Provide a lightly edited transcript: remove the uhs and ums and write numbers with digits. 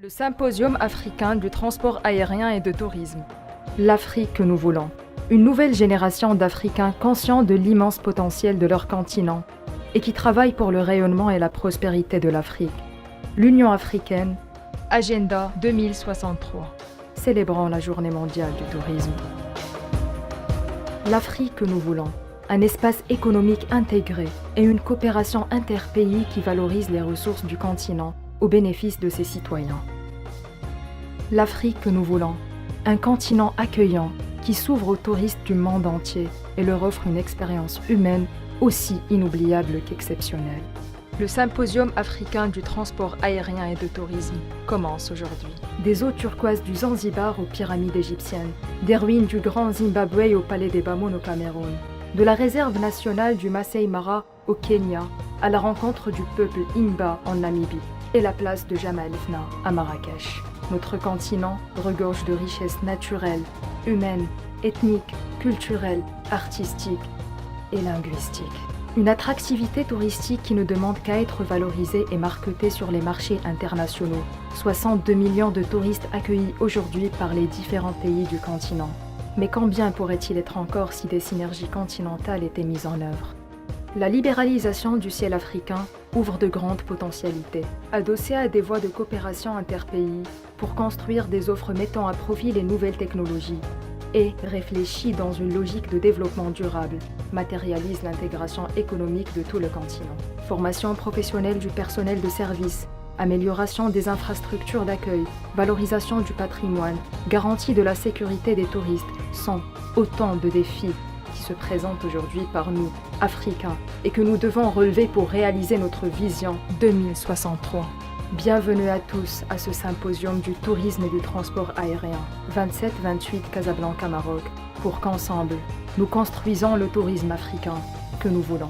Le Symposium africain du transport aérien et de tourisme. L'Afrique que nous voulons. Une nouvelle génération d'Africains conscients de l'immense potentiel de leur continent et qui travaillent pour le rayonnement et la prospérité de l'Afrique. L'Union africaine, Agenda 2063, célébrant la Journée mondiale du tourisme. L'Afrique que nous voulons. Un espace économique intégré et une coopération interpays qui valorise les ressources du continent au bénéfice de ses citoyens. L'Afrique que nous voulons, un continent accueillant qui s'ouvre aux touristes du monde entier et leur offre une expérience humaine aussi inoubliable qu'exceptionnelle. Le Symposium africain du transport aérien et de tourisme commence aujourd'hui. Des eaux turquoises du Zanzibar aux pyramides égyptiennes, des ruines du Grand Zimbabwe au palais des Bamoun au Cameroun, de la réserve nationale du Masai Mara au Kenya à la rencontre du peuple Imba en Namibie et la place de Jemaa el-Fna à Marrakech. Notre continent regorge de richesses naturelles, humaines, ethniques, culturelles, artistiques et linguistiques. Une attractivité touristique qui ne demande qu'à être valorisée et marketée sur les marchés internationaux. 62 millions de touristes accueillis aujourd'hui par les différents pays du continent. Mais combien pourrait-il être encore si des synergies continentales étaient mises en œuvre? La libéralisation du ciel africain ouvre de grandes potentialités, adossée à des voies de coopération interpays pour construire des offres mettant à profit les nouvelles technologies et, réfléchie dans une logique de développement durable, matérialise l'intégration économique de tout le continent. Formation professionnelle du personnel de service, amélioration des infrastructures d'accueil, valorisation du patrimoine, garantie de la sécurité des touristes sont autant de défis qui se présentent aujourd'hui par nous, Africains, et que nous devons relever pour réaliser notre vision 2063. Bienvenue à tous à ce symposium du tourisme et du transport aérien, 27-28 Casablanca, Maroc, pour qu'ensemble, nous construisons le tourisme africain que nous voulons.